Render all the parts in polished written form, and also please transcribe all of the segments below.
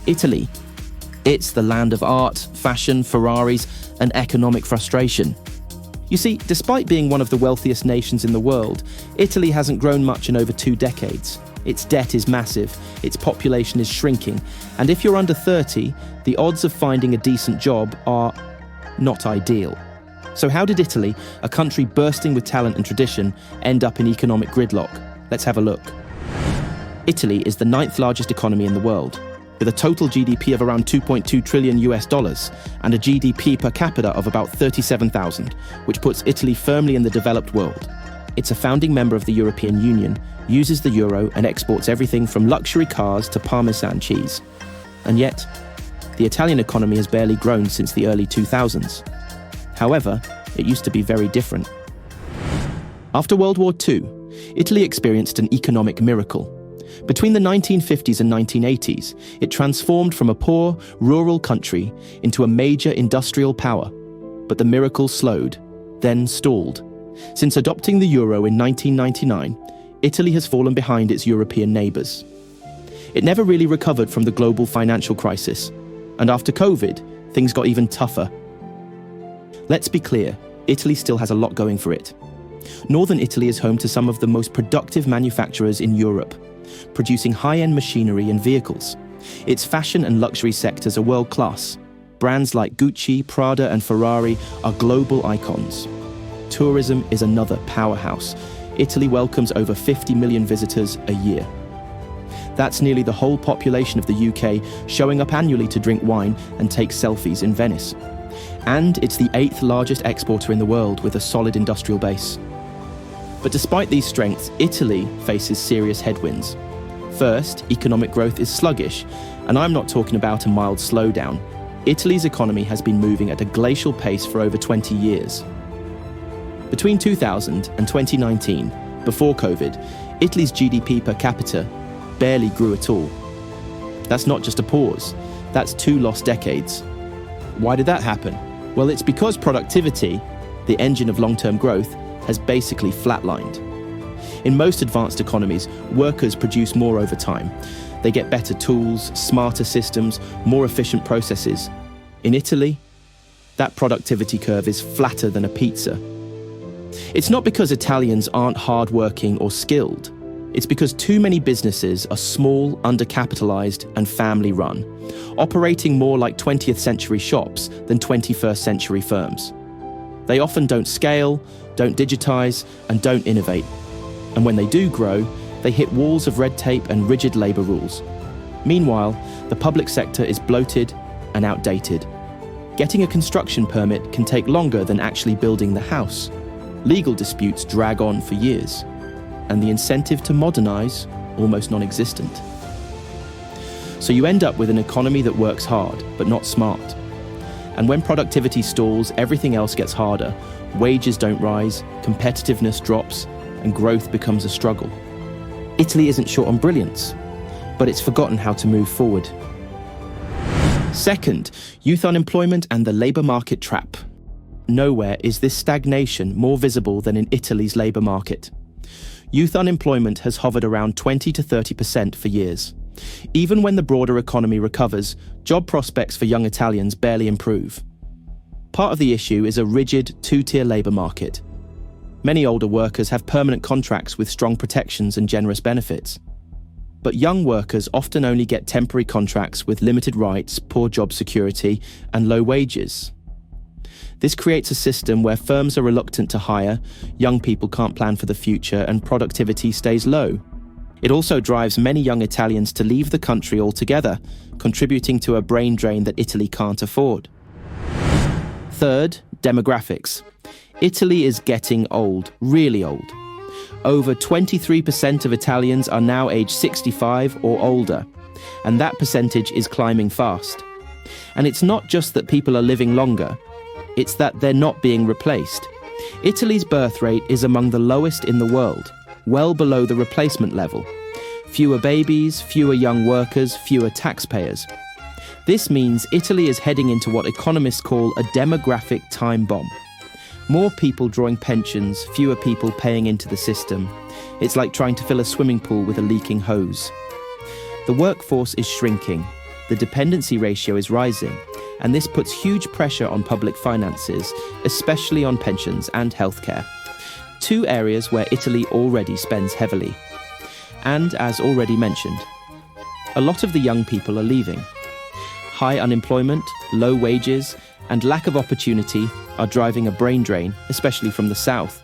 Italy. It's the land of art, fashion, Ferraris, and economic frustration. You see, despite being one of the wealthiest nations in the world, Italy hasn't grown much in over 2 decades. Its debt is massive, its population is shrinking, and if you're under 30, the odds of finding a decent job are not ideal. So how did Italy, a country bursting with talent and tradition, end up in economic gridlock? Let's have a look. Italy is the 9th largest economy in the world, with a total GDP of around $2.2 trillion and a GDP per capita of about 37,000, which puts Italy firmly in the developed world. It's a founding member of the European Union, uses the euro and exports everything from luxury cars to Parmesan cheese. And yet, the Italian economy has barely grown since the early 2000s. However, it used to be very different. After World War II, Italy experienced an economic miracle. Between the 1950s and 1980s, it transformed from a poor, rural country into a major industrial power. But the miracle slowed, then stalled. Since adopting the euro in 1999, Italy has fallen behind its European neighbours. It never really recovered from the global financial crisis, and after COVID, things got even tougher. Let's be clear, Italy still has a lot going for it. Northern Italy is home to some of the most productive manufacturers in Europe, producing high-end machinery and vehicles. Its fashion and luxury sectors are world-class. Brands like Gucci, Prada, and Ferrari are global icons. Tourism is another powerhouse. Italy welcomes over 50 million visitors a year. That's nearly the whole population of the UK showing up annually to drink wine and take selfies in Venice. And it's the 8th largest exporter in the world with a solid industrial base. But despite these strengths, Italy faces serious headwinds. First, economic growth is sluggish, and I'm not talking about a mild slowdown. Italy's economy has been moving at a glacial pace for over 20 years. Between 2000 and 2019, before COVID, Italy's GDP per capita barely grew at all. That's not just a pause, that's 2 lost decades. Why did that happen? Well, it's because productivity, the engine of long-term growth, has basically flatlined. In most advanced economies, workers produce more over time. They get better tools, smarter systems, more efficient processes. In Italy, that productivity curve is flatter than a pizza. It's not because Italians aren't hardworking or skilled. It's because too many businesses are small, undercapitalized, and family-run, operating more like 20th century shops than 21st century firms. They often don't scale, don't digitize, and don't innovate. And when they do grow, they hit walls of red tape and rigid labor rules. Meanwhile, the public sector is bloated and outdated. Getting a construction permit can take longer than actually building the house. Legal disputes drag on for years, and the incentive to modernize almost non-existent. So you end up with an economy that works hard, but not smart. And when productivity stalls, everything else gets harder. Wages don't rise, competitiveness drops, and growth becomes a struggle. Italy isn't short on brilliance, but it's forgotten how to move forward. Second, youth unemployment and the labour market trap. Nowhere is this stagnation more visible than in Italy's labour market. Youth unemployment has hovered around 20 to 30% for years. Even when the broader economy recovers, job prospects for young Italians barely improve. Part of the issue is a rigid 2-tier labour market. Many older workers have permanent contracts with strong protections and generous benefits. But young workers often only get temporary contracts with limited rights, poor job security, and low wages. This creates a system where firms are reluctant to hire, young people can't plan for the future, and productivity stays low. It also drives many young Italians to leave the country altogether, contributing to a brain drain that Italy can't afford. Third, demographics. Italy is getting old, really old. Over 23% of Italians are now age 65 or older, and that percentage is climbing fast. And it's not just that people are living longer, it's that they're not being replaced. Italy's birth rate is among the lowest in the world, well below the replacement level. Fewer babies, fewer young workers, fewer taxpayers. This means Italy is heading into what economists call a demographic time bomb. More people drawing pensions, fewer people paying into the system. It's like trying to fill a swimming pool with a leaking hose. The workforce is shrinking. the dependency ratio is rising, and this puts huge pressure on public finances, especially on pensions and healthcare. Two areas where Italy already spends heavily. And as already mentioned, a lot of the young people are leaving. High unemployment, low wages, and lack of opportunity are driving a brain drain, especially from the south.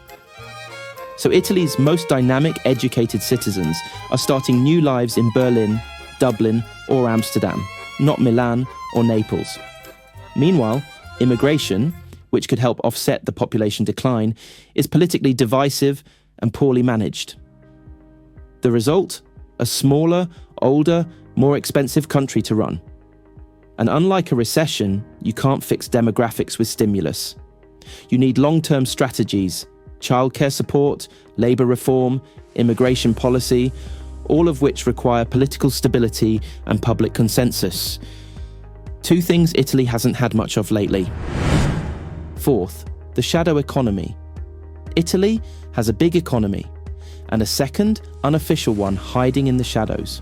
So Italy's most dynamic, educated citizens are starting new lives in Berlin, Dublin, or Amsterdam, not Milan or Naples. Meanwhile, immigration, which could help offset the population decline, is politically divisive and poorly managed. The result? A smaller, older, more expensive country to run. And unlike a recession, you can't fix demographics with stimulus. You need long-term strategies, childcare support, labour reform, immigration policy, all of which require political stability and public consensus. Two things Italy hasn't had much of lately. Fourth, the shadow economy. Italy has a big economy, and a second, unofficial one hiding in the shadows.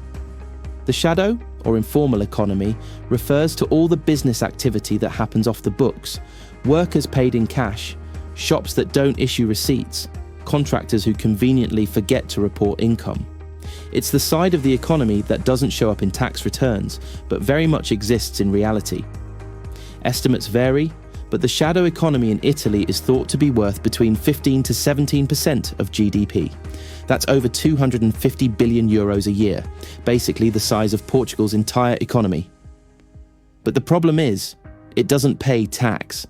The shadow, or informal economy, refers to all the business activity that happens off the books, workers paid in cash, shops that don't issue receipts, contractors who conveniently forget to report income. It's the side of the economy that doesn't show up in tax returns, but very much exists in reality. Estimates vary, but the shadow economy in Italy is thought to be worth between 15 to 17% of GDP. That's over 250 billion euros a year, basically the size of Portugal's entire economy. But the problem is, it doesn't pay tax.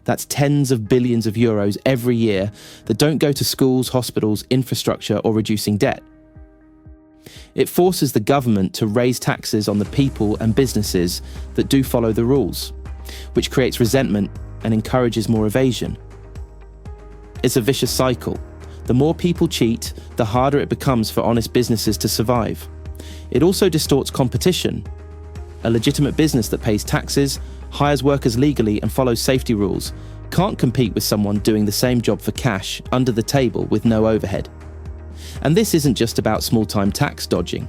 That's tens of billions of euros every year that don't go to schools, hospitals, infrastructure, or reducing debt. It forces the government to raise taxes on the people and businesses that do follow the rules, which creates resentment and encourages more evasion. It's a vicious cycle. The more people cheat, the harder it becomes for honest businesses to survive. It also distorts competition. A legitimate business that pays taxes, hires workers legally, and follows safety rules can't compete with someone doing the same job for cash, under the table, with no overhead. And this isn't just about small-time tax dodging.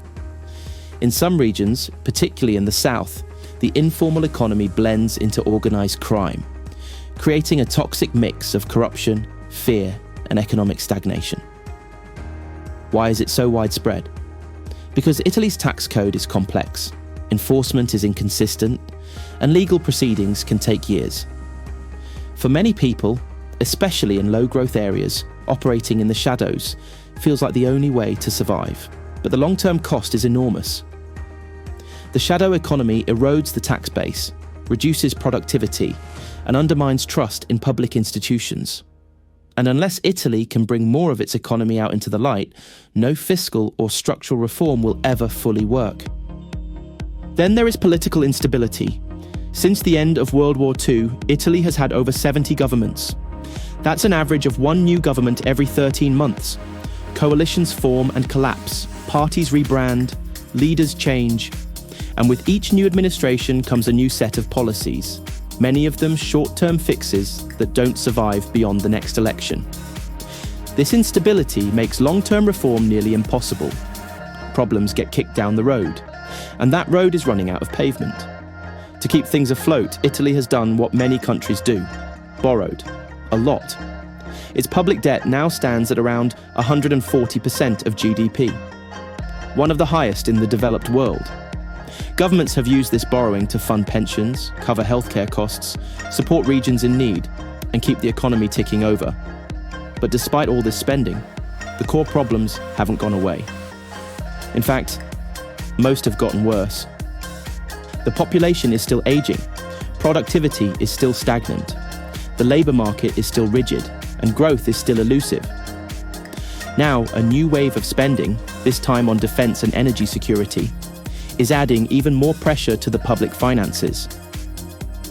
In some regions, particularly in the south, the informal economy blends into organised crime, creating a toxic mix of corruption, fear, and economic stagnation. Why is it so widespread? Because Italy's tax code is complex, enforcement is inconsistent, and legal proceedings can take years. For many people, especially in low-growth areas, operating in the shadows feels like the only way to survive, but the long-term cost is enormous. The shadow economy erodes the tax base, reduces productivity, and undermines trust in public institutions. And unless Italy can bring more of its economy out into the light, no fiscal or structural reform will ever fully work. Then there is political instability. Since the end of World War II, Italy has had over 70 governments. That's an average of one new government every 13 months. Coalitions form and collapse, parties rebrand, leaders change, and with each new administration comes a new set of policies, many of them short-term fixes that don't survive beyond the next election. This instability makes long-term reform nearly impossible. Problems get kicked down the road, and that road is running out of pavement. To keep things afloat, Italy has done what many countries do: borrowed. A lot. Its public debt now stands at around 140% of GDP, one of the highest in the developed world. Governments have used this borrowing to fund pensions, cover healthcare costs, support regions in need, and keep the economy ticking over. But despite all this spending, the core problems haven't gone away. In fact, most have gotten worse. The population is still aging, productivity is still stagnant, the labour market is still rigid, and growth is still elusive. Now, a new wave of spending, this time on defence and energy security, is adding even more pressure to the public finances.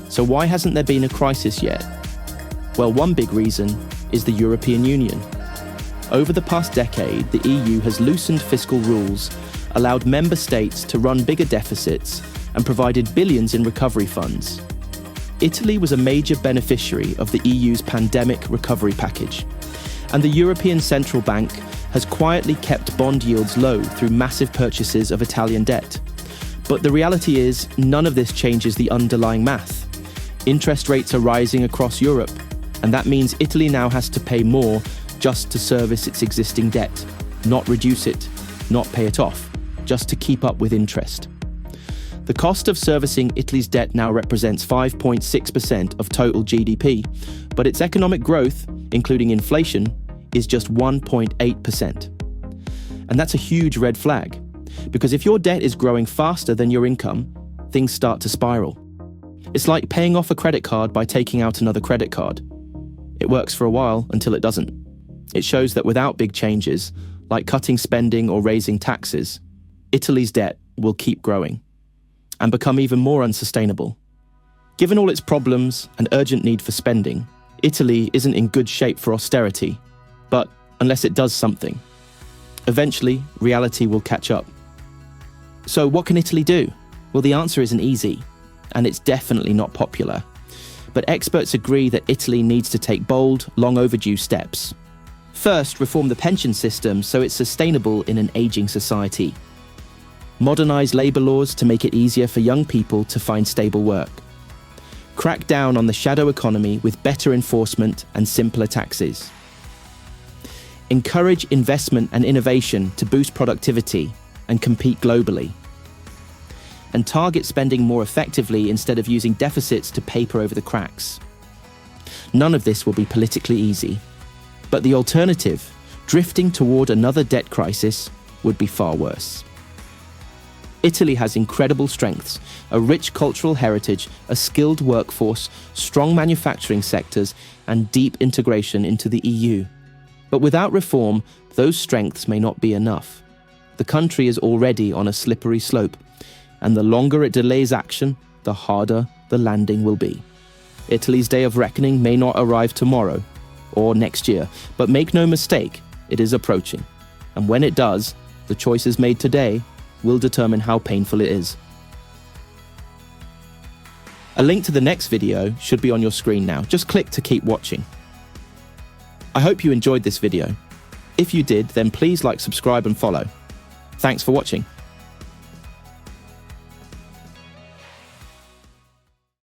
So why hasn't there been a crisis yet? Well, one big reason is the European Union. Over the past decade, the EU has loosened fiscal rules, allowed member states to run bigger deficits, and provided billions in recovery funds. Italy was a major beneficiary of the EU's pandemic recovery package, and the European Central Bank has quietly kept bond yields low through massive purchases of Italian debt. But the reality is, none of this changes the underlying math. Interest rates are rising across Europe, and that means Italy now has to pay more just to service its existing debt, not reduce it, not pay it off, just to keep up with interest. The cost of servicing Italy's debt now represents 5.6% of total GDP, but its economic growth, including inflation, is just 1.8%. And that's a huge red flag, because if your debt is growing faster than your income, things start to spiral. It's like paying off a credit card by taking out another credit card. It works for a while until it doesn't. It shows that without big changes, like cutting spending or raising taxes, Italy's debt will keep growing and become even more unsustainable. Given all its problems and urgent need for spending, Italy isn't in good shape for austerity, but unless it does something, eventually reality will catch up. So what can Italy do? Well, the answer isn't easy, and it's definitely not popular. But experts agree that Italy needs to take bold, long overdue steps. First, reform the pension system so it's sustainable in an aging society. Modernize labour laws to make it easier for young people to find stable work. Crack down on the shadow economy with better enforcement and simpler taxes. Encourage investment and innovation to boost productivity and compete globally. And target spending more effectively instead of using deficits to paper over the cracks. None of this will be politically easy. But the alternative, drifting toward another debt crisis, would be far worse. Italy has incredible strengths, a rich cultural heritage, a skilled workforce, strong manufacturing sectors, and deep integration into the EU. But without reform, those strengths may not be enough. The country is already on a slippery slope, and the longer it delays action, the harder the landing will be. Italy's day of reckoning may not arrive tomorrow or next year, but make no mistake, it is approaching. And when it does, the choices made today will determine how painful it is. A link to the next video should be on your screen now. Just click to keep watching. I hope you enjoyed this video. If you did, then please like, subscribe, and follow. Thanks for watching.